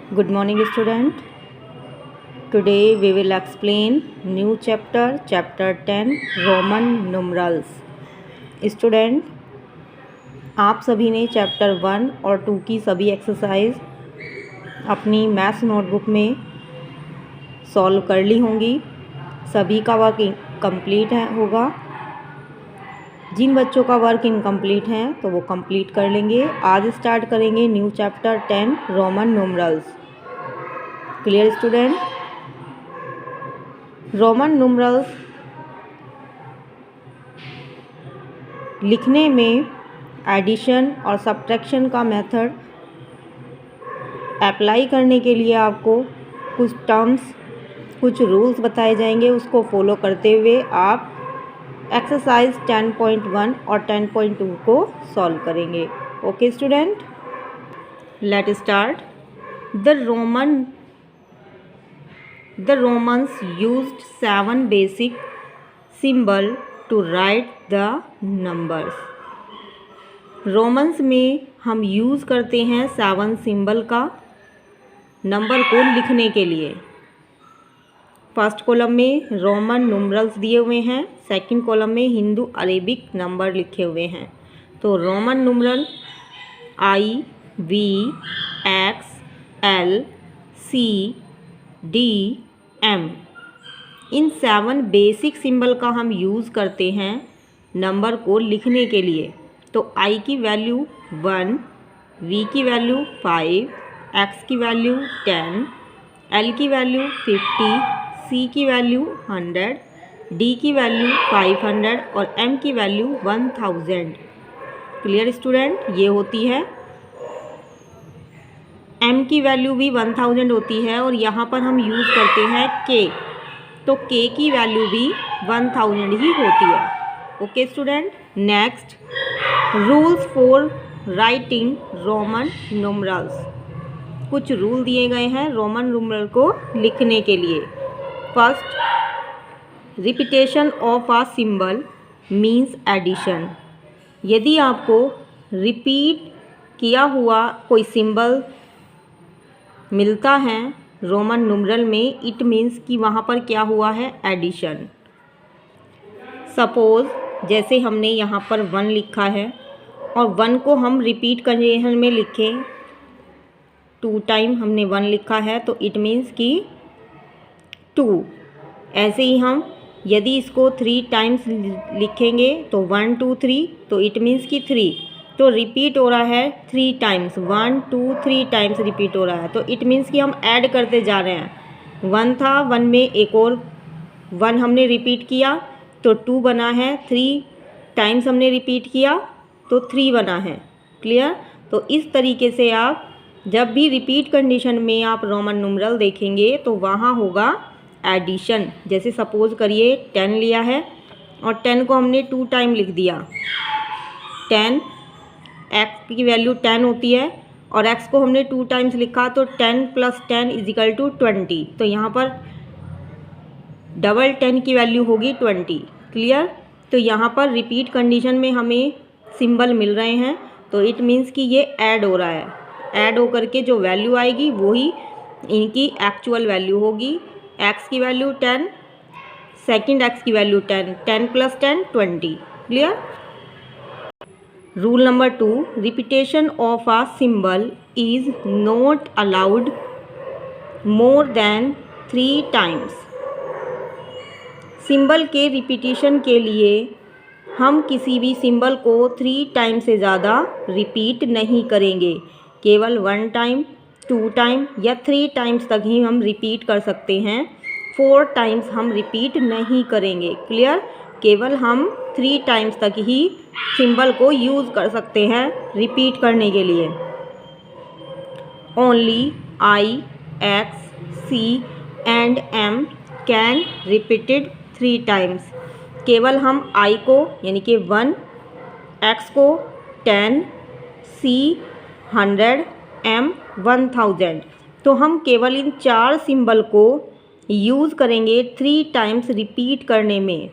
Good morning, student. Today we will explain new chapter 10 Roman numerals. Student, आप सभी ने chapter 1 और 2 की सभी एक्सरसाइज अपनी मैथ्स नोटबुक में सॉल्व कर ली होंगी। सभी का वर्क कंप्लीट होगा। जिन बच्चों का वर्क इनकम्प्लीट है तो वो कंप्लीट कर लेंगे। आज स्टार्ट करेंगे new chapter 10 Roman numerals. Clear student? Roman numerals लिखने में एडिशन और सब्ट्रैक्शन का मेथड अप्लाई करने के लिए आपको कुछ टर्म्स, कुछ रूल्स बताए जाएंगे। उसको फॉलो करते हुए आप एक्सरसाइज 10.1 और 10.2 को सॉल्व करेंगे। Okay student, let start. The Romans used 7 basic symbol to write the numbers. Romans में हम यूज़ करते हैं 7 सिंबल का नंबर को लिखने के लिए। फर्स्ट कॉलम में रोमन न्यूमरल्स दिए हुए हैं, सेकंड कॉलम में हिंदू अरेबिक नंबर लिखे हुए हैं। तो Roman numeral I, V, X, L, C, D, M, in 7 basic symbol का हम यूज़ करते हैं नंबर को लिखने के लिए। तो I की वैल्यू 1, V की वैल्यू 5, X की वैल्यू 10, L की वैल्यू 50, C की वैल्यू 100, D की वैल्यू 500 और M की वैल्यू 1000। Clear student? ये होती है M की वैल्यू भी 1000 होती है और यहाँ पर हम यूज़ करते हैं K, तो K की वैल्यू भी 1000 ही होती है। Okay student, next rules for writing Roman numerals. कुछ रूल दिए गए हैं रोमन न्यूमरल को लिखने के लिए। First, repetition of a symbol means addition. यदि आपको रिपीट किया हुआ कोई सिंबल मिलता है रोमन न्यूमरल में, इट मीन्स कि वहाँ पर क्या हुआ है, एडिशन। सपोज़ जैसे हमने यहाँ पर 1 लिखा है और 1 को हम रिपीट कंडीशन में लिखें, 2 टाइम हमने 1 लिखा है तो इट मीन्स कि 2। ऐसे ही हम यदि इसको 3 टाइम्स लिखेंगे तो 1 2 3, तो इट मीन्स कि 3। तो रिपीट हो रहा है 3 टाइम्स, 1 2 3 टाइम्स रिपीट हो रहा है, तो इट मीन्स कि हम ऐड करते जा रहे हैं। 1 था, 1 में एक और 1 हमने रिपीट किया तो 2 बना है, 3 टाइम्स हमने रिपीट किया तो 3 बना है। क्लियर? तो इस तरीके से आप जब भी रिपीट कंडीशन में आप रोमन न्यूमरल देखेंगे तो वहाँ होगा एडिशन। जैसे सपोज़ करिए 10 लिया है और 10 को हमने 2 टाइम लिख दिया। 10 x की वैल्यू 10 होती है और x को हमने 2 टाइम्स लिखा तो 10 + 10 = 20। तो यहाँ पर डबल 10 की वैल्यू होगी 20। क्लियर? तो यहाँ पर रिपीट कंडीशन में हमें सिंबल मिल रहे हैं तो इट मीन्स कि ये ऐड हो रहा है। ऐड होकर के जो वैल्यू आएगी वही इनकी एक्चुअल वैल्यू होगी। x की वैल्यू 10, सेकंड x की value 10, 10 + 10 20। Clear? Rule number 2, repetition of a symbol is not allowed more than 3 times. Symbol के रिपीटिशन के लिए हम किसी भी सिंबल को 3 टाइम से ज़्यादा रिपीट नहीं करेंगे। केवल 1 टाइम, 2 टाइम या 3 टाइम्स तक ही हम रिपीट कर सकते हैं। 4 टाइम्स हम रिपीट नहीं करेंगे। क्लियर? केवल हम 3 टाइम्स तक ही सिंबल को यूज़ कर सकते हैं रिपीट करने के लिए। Only I, X, C and M can repeated 3 times. केवल हम I को यानी कि 1, X को 10, C 100, M 1000, तो हम केवल इन 4 सिंबल को यूज़ करेंगे 3 टाइम्स रिपीट करने में।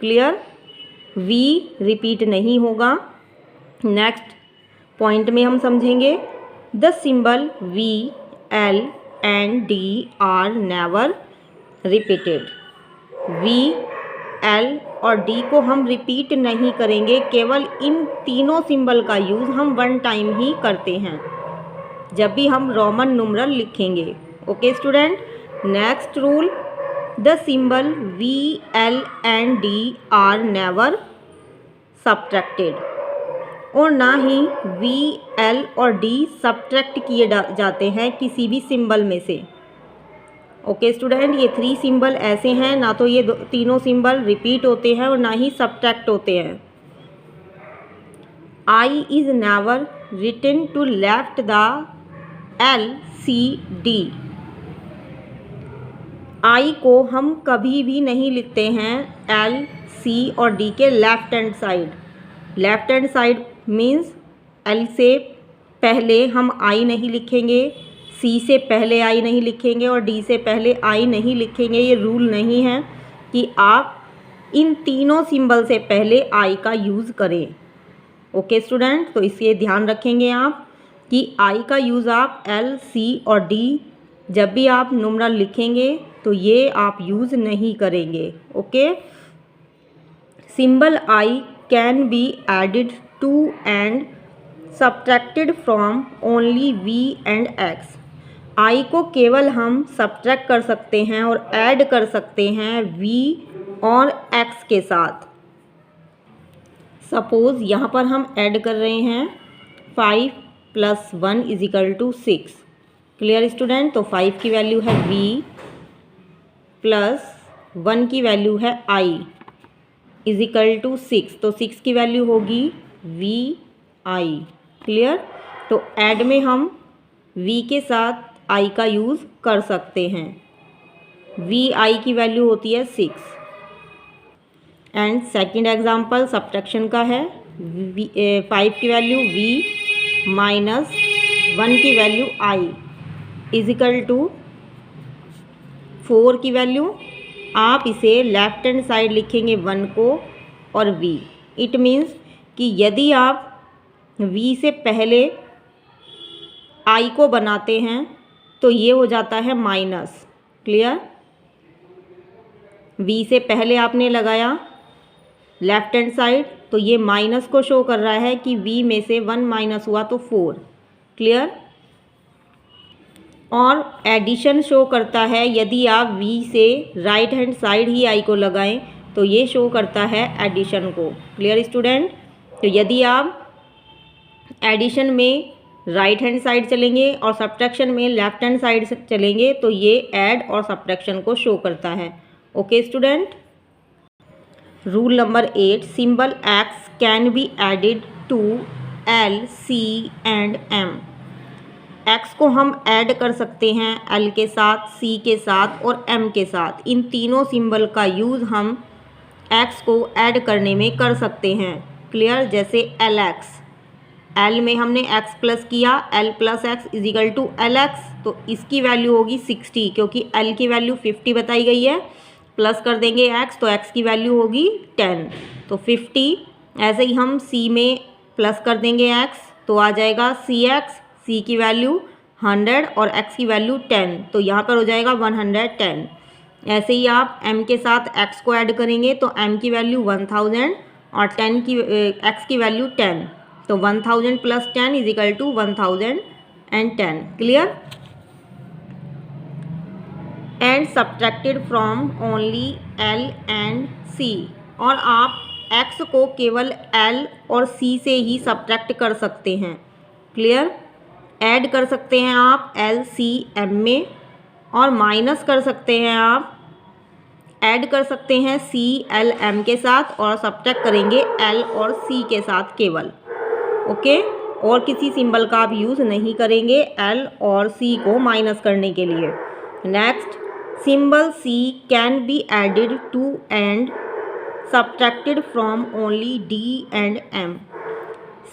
क्लियर? V रिपीट नहीं होगा। नेक्स्ट पॉइंट में हम समझेंगे the symbol V L and D are never repeated. V, L और D को हम रिपीट नहीं करेंगे, केवल इन तीनों सिंबल का यूज़ हम वन टाइम ही करते हैं जब भी हम रोमन न्यूमरल लिखेंगे। Okay student, next rule, the symbol V, L and D are never subtracted, और ना ही V, L और D सब्ट्रैक्ट किए जाते हैं किसी भी सिंबल में से। ओके स्टूडेंट, ये थ्री सिंबल ऐसे हैं, ना तो ये तीनों सिंबल रिपीट होते हैं और ना ही सब्ट्रैक्ट होते हैं। I is never written to left the L, C, D। I को हम कभी भी नहीं लिखते हैं L, C और D के left hand side. Left hand side means L से पहले हम I नहीं लिखेंगे, C से पहले I नहीं लिखेंगे और D से पहले I नहीं लिखेंगे। ये रूल नहीं है कि आप इन तीनों सिंबल से पहले I का यूज़ करें। ओके स्टूडेंट, तो इसे ध्यान रखेंगे आप कि I का यूज़ आप L, C और D जब भी आप न्यूमरल लिखेंगे तो ये आप यूज़ नहीं करेंगे। Okay, symbol I can be added to and subtracted from only V and X। I को केवल हम सब्ट्रैक्ट कर सकते हैं और ऐड कर सकते हैं V और X के साथ। सपोज़ यहाँ पर हम ऐड कर रहे हैं 5 + 1 = 6। क्लियर स्टूडेंट, तो 5 की वैल्यू है V प्लस 1 की वैल्यू है I = 6, तो 6 की वैल्यू होगी VI। क्लियर, तो ऐड में हम V के साथ I का यूज़ कर सकते हैं। VI की वैल्यू होती है 6। एंड सेकंड एग्जांपल सब्ट्रैक्शन का है, 5 की वैल्यू V माइनस 1 की वैल्यू I = 4 की वैल्यू। आप इसे लेफ्ट हैंड साइड लिखेंगे 1 को और V। इट मीन्स कि यदि आप V से पहले I को बनाते हैं तो ये हो जाता है माइनस। क्लियर, V से पहले आपने लगाया लेफ्ट हैंड साइड तो ये माइनस को शो कर रहा है कि V में से 1 माइनस हुआ तो 4। क्लियर, और एडिशन शो करता है यदि आप V से right hand side he I को लगाएं तो ये शो करता है एडिशन को। क्लियर स्टूडेंट, तो यदि आप एडिशन में राइट हैंड साइड चलेंगे और सब्ट्रैक्शन में लेफ्ट हैंड साइड से चलेंगे तो ये ऐड और सब्ट्रैक्शन को शो करता है। Okay student, rule number 8, symbol X can be added to L, C and M। X को हम ऐड कर सकते हैं L के साथ, C के साथ और M के साथ। इन तीनों सिंबल का यूज़ हम X को ऐड करने में कर सकते हैं। क्लियर, जैसे LX, L में हमने X प्लस किया, L + X = LX, तो इसकी वैल्यू होगी 60 क्योंकि L की वैल्यू 50 बताई गई है। प्लस कर देंगे X तो X की वैल्यू होगी 10, तो 50। ऐसे ही हम C में प्लस कर देंगे X तो आ जाएगा CX, C की वैल्यू 100 और X की वैल्यू 10, तो यहाँ पर हो जाएगा 110। ऐसे ही आप M के साथ X को ऐड करेंगे तो M की वैल्यू 1000 और X की वैल्यू 10, तो 1000 + 10 = 1010। Clear, and subtracted from only L and C, और आप X को केवल L और C से ही सब्ट्रैक्ट कर सकते हैं। क्लियर, ऐड कर सकते हैं आप L, C, M में, और माइनस कर सकते हैं आप, ऐड कर सकते हैं C, L, M के साथ और सब्ट्रैक्ट करेंगे L और C के साथ केवल। ओके, और किसी सिंबल का आप यूज़ नहीं करेंगे L और C को माइनस करने के लिए। Next, symbol C can be added to and subtracted from only D and M।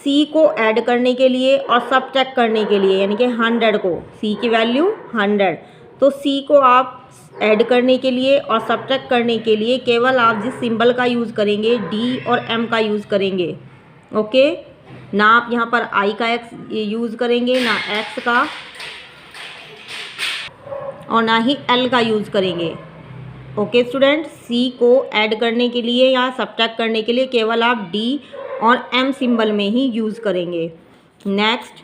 C को ऐड करने के लिए और सब्ट्रैक्ट करने के लिए, यानी कि 100 को, C की वैल्यू 100, तो C को आप ऐड करने के लिए और सब्ट्रैक्ट करने के लिए केवल आप जिस सिंबल का यूज़ करेंगे D और M का यूज़ करेंगे। ओके, ना आप यहाँ पर I का X यूज़ करेंगे ना X का। और ना ही एल का यूज़ करेंगे। ओके स्टूडेंट, सी को ऐड करने के लिए या सब्ट्रैक्ट करने के लिए केवल आप डी और एम सिंबल में ही यूज़ करेंगे। Next,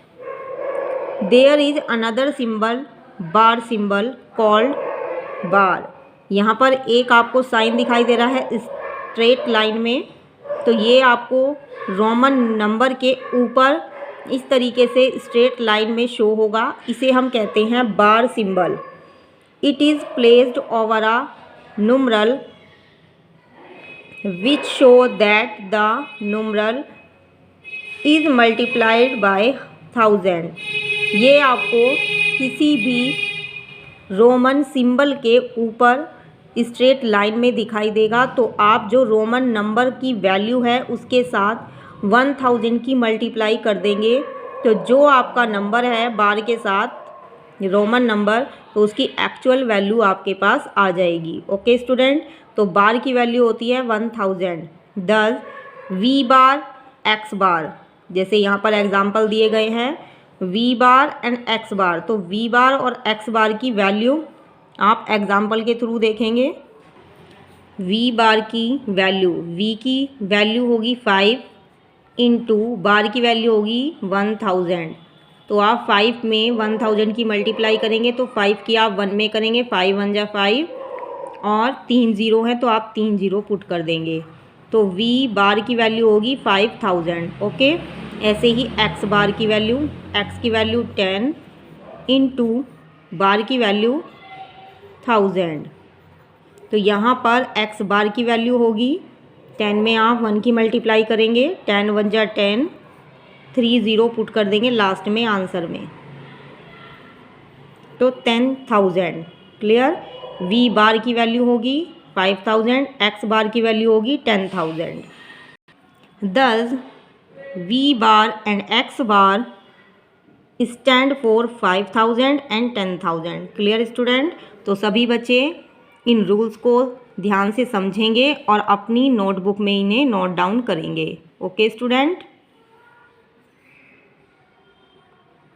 there is another symbol, bar symbol called bar. यहाँ पर एक आपको साइन दिखाई दे रहा है स्ट्रेट लाइन में, तो ये आपको रोमन नंबर के ऊपर इस तरीके से स्ट्रेट लाइन में शो होगा, इसे हम कहते हैं bar symbol. It is placed over a numeral which show that the numeral is multiplied by 1000। ये आपको किसी भी रोमन सिंबल के ऊपर स्ट्रेट लाइन में दिखाई देगा, तो आप जो रोमन नंबर की वैल्यू है उसके साथ 1000 की मल्टीप्लाई कर देंगे, तो जो आपका नंबर है बार के साथ रोमन नंबर, तो उसकी एक्चुअल वैल्यू आपके पास आ जाएगी। ओके स्टूडेंट, तो बार की वैल्यू होती है 1000। दस वी बार एक्स बार, जैसे यहाँ पर एग्जांपल दिए गए हैं वी बार एंड एक्स बार, तो वी बार और एक्स बार की वैल्यू आप एग्जांपल के थ्रू देखेंगे। वी बार की वैल्यू, वी की वैल्यू होगी 5 इंटू बार की वैल्यू होगी 1000, तो आप 5 में 1000 की मल्टीप्लाई करेंगे, तो 5 की आप 1 में करेंगे, 5 1 जा 5 और 3 0 हैं तो आप 3 0 पुट कर देंगे, तो वी बार की वैल्यू होगी 5000। ओके, ऐसे ही एक्स बार की वैल्यू, एक्स की वैल्यू 10 इंटू बार की वैल्यू 1000, तो यहाँ पर एक्स बार की वैल्यू होगी 10 में आप 1 की मल्टीप्लाई करेंगे, 10 1 जा 10, 3 0 पुट कर देंगे लास्ट में आंसर में, तो 10,000। क्लियर, वी बार की वैल्यू होगी 5000, एक्स बार की वैल्यू होगी 10,000। दस V bar and X bar stand for 5000 and 10,000। Clear student, तो सभी बच्चे इन रूल्स को ध्यान से समझेंगे और अपनी नोटबुक में इन्हें नोट डाउन करेंगे। Okay student.